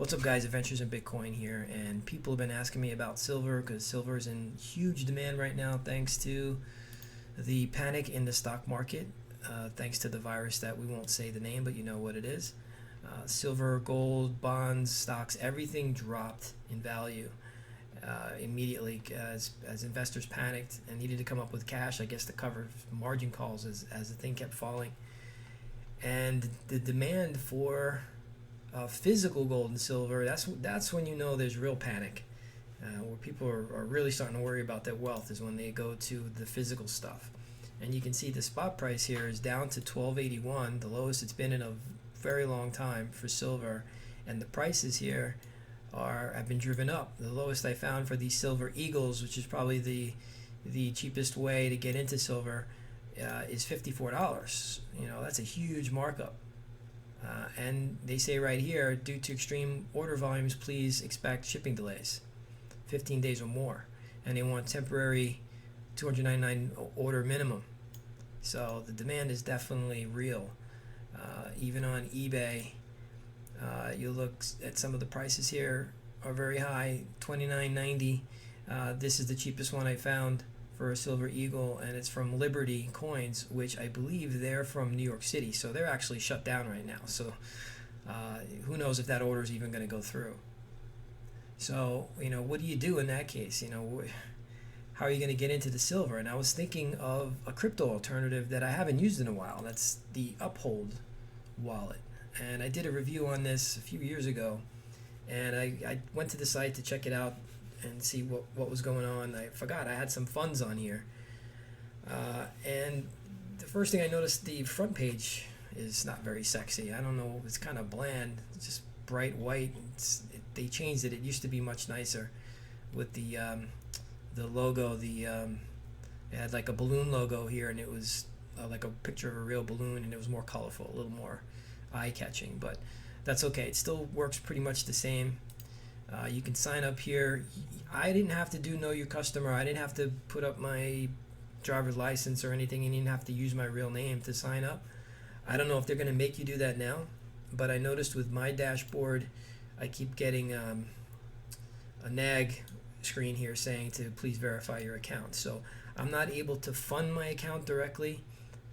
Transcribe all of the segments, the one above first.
What's up, guys? Adventures in Bitcoin here, and people have been asking me about silver because silver is in huge demand right now thanks to the panic in the stock market, thanks to the virus that we won't say the name, but you know what it is. Silver, gold, bonds, stocks, everything dropped in value immediately as investors panicked and needed to come up with cash, I guess, to cover margin calls as the thing kept falling. And the demand for physical gold and silver, that's when you know there's real panic, where people are really starting to worry about their wealth, is when they go to the physical stuff. And you can see the spot price here is down to 1281, the lowest it's been in a very long time for silver, and the prices here have been driven up. The lowest I found for these silver eagles, which is probably the cheapest way to get into silver, is $54. That's a huge markup. And they say right here, due to extreme order volumes, please expect shipping delays, 15 days or more. And they want temporary 299 order minimum. So the demand is definitely real. Even on eBay, you look at some of the prices here are very high, $29.90. This is the cheapest one I found for a silver eagle, and it's from Liberty Coins, which I believe they're from New York City, so they're actually shut down right now. So who knows if that order is even going to go through. So what do you do in that case? How are you going to get into the silver? And I was thinking of a crypto alternative that I haven't used in a while. That's the Uphold Wallet, and I did a review on this a few years ago, and I went to the site to check it out and see what was going on. I forgot I had some funds on here, and the first thing I noticed, the front page is not very sexy. I don't know, it's kind of bland. It's just bright white. They changed it. It used to be much nicer with the logo. It had like a balloon logo here, and it was like a picture of a real balloon, and it was more colorful, a little more eye-catching, but that's okay. It still works pretty much the same. You can sign up here. I didn't have to do know your customer. I didn't have to put up my driver's license or anything. You didn't have to use my real name to sign up. I don't know if they're going to make you do that now, but I noticed with my dashboard, I keep getting a nag screen here saying to please verify your account. So I'm not able to fund my account directly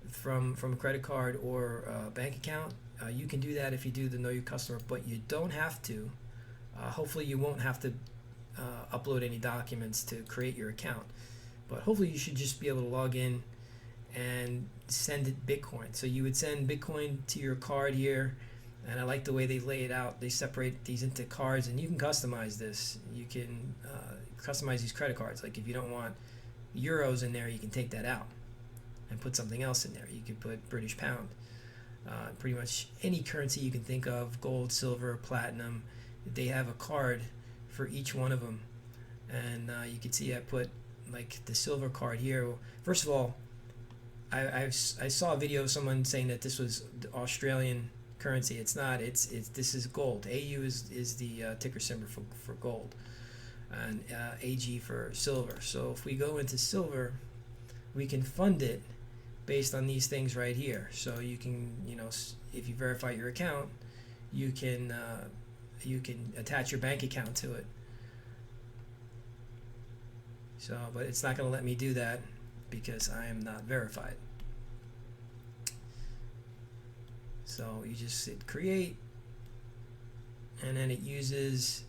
from a credit card or a bank account. You can do that if you do the know your customer, but you don't have to. Hopefully you won't have to upload any documents to create your account, but hopefully you should just be able to log in and send it Bitcoin. So you would send Bitcoin to your card here, and I like the way they lay it out. They separate these into cards, and you can customize this. You can customize these credit cards. Like if you don't want euros in there, you can take that out and put something else in there. You could put British pound, pretty much any currency you can think of, gold, silver, platinum. They have a card for each one of them, and you can see I put like the silver card here. First of all, I saw a video of someone saying that this was the Australian currency. It's not. This is gold. AU is the ticker symbol for gold, and AG for silver. So if we go into silver, we can fund it based on these things right here. So you can, if you verify your account, you can attach your bank account to it. So, but it's not going to let me do that because I am not verified. So you just hit create, and then it uses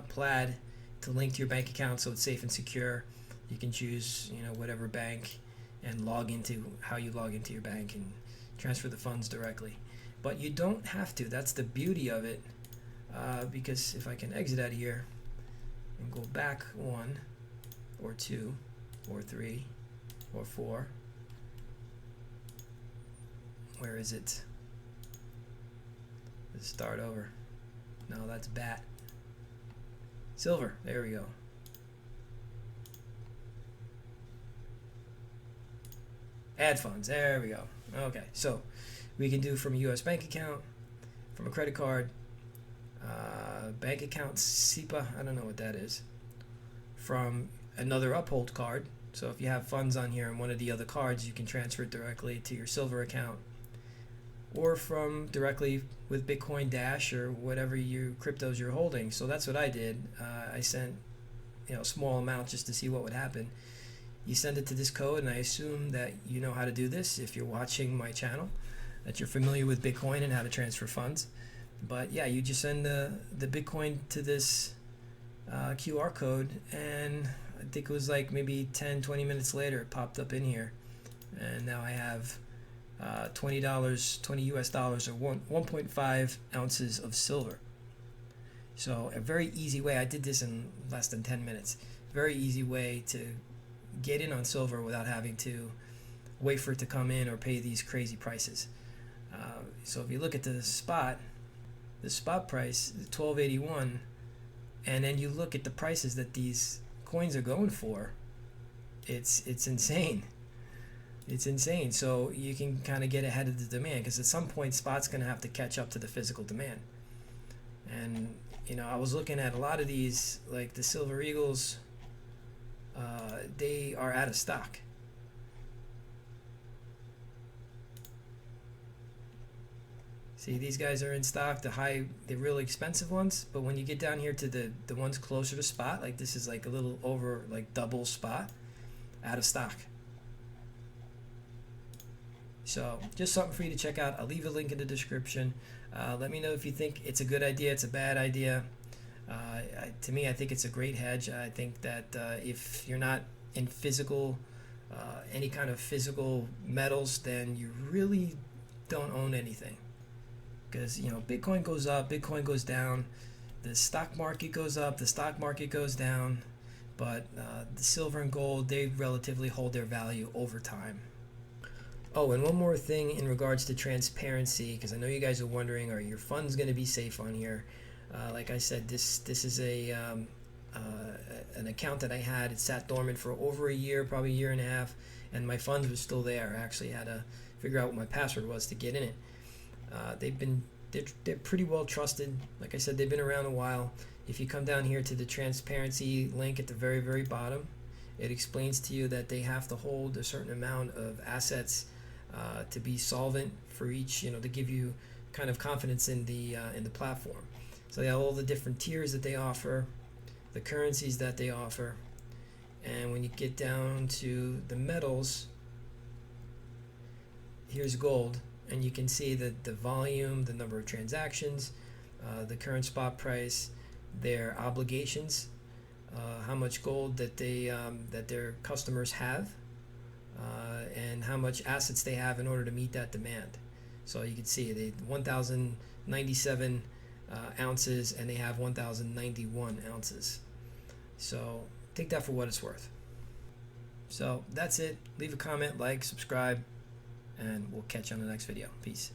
Plaid to link to your bank account, so it's safe and secure. You can choose whatever bank and log into how you log into your bank and transfer the funds directly. But you don't have to. That's the beauty of it. Because if I can exit out of here and go back 1 or 2 or 3 or 4, where is it? Let's start over. No, that's bat. Silver, there we go. Add funds, there we go. Okay, so we can do from a US bank account, from a credit card, bank account SEPA, I don't know what that is, from another Uphold card. So if you have funds on here and one of the other cards, you can transfer it directly to your silver account, or from directly with Bitcoin Dash or whatever you cryptos you're holding. So that's what I did. I sent a small amount just to see what would happen. You send it to this code, and I assume that you know how to do this if you're watching my channel, that you're familiar with Bitcoin and how to transfer funds. But yeah, you just send the Bitcoin to this QR code, and I think it was like maybe 10-20 minutes later it popped up in here, and now I have $20, 20 US dollars, or 1.5 ounces of silver. So a very easy way. I did this in less than 10 minutes. Very easy way to get in on silver without having to wait for it to come in or pay these crazy prices. So if you look at the spot price, $12.81, and then you look at the prices that these coins are going for, it's insane. It's insane. So you can kind of get ahead of the demand, because at some point spot's going to have to catch up to the physical demand. And I was looking at a lot of these, like the Silver Eagles. They are out of stock. See, these guys are in stock, the really expensive ones. But when you get down here to the ones closer to spot, like this is like a little over, like double spot, out of stock. So just something for you to check out. I'll leave a link in the description. Let me know if you think it's a good idea, it's a bad idea. To me, I think it's a great hedge. I think that if you're not in physical, any kind of physical metals, then you really don't own anything. Because Bitcoin goes up, Bitcoin goes down, the stock market goes up, the stock market goes down, but the silver and gold, they relatively hold their value over time. Oh, and one more thing in regards to transparency, because I know you guys are wondering, are your funds going to be safe on here? Like I said, this is an account that I had. It sat dormant for over a year, probably a year and a half, and my funds were still there. I actually had to figure out what my password was to get in it. They're pretty well trusted. Like I said, they've been around a while. If you come down here to the transparency link at the very, very bottom, it explains to you that they have to hold a certain amount of assets to be solvent for each, to give you kind of confidence in the platform. So they have all the different tiers that they offer, the currencies that they offer, and when you get down to the metals, here's gold, and you can see that the volume, the number of transactions, the current spot price, their obligations, how much gold that that their customers have, and how much assets they have in order to meet that demand. So you can see they 1,097 ounces, and they have 1,091 ounces. So take that for what it's worth. So that's it. Leave a comment, like, subscribe, and we'll catch you on the next video. Peace.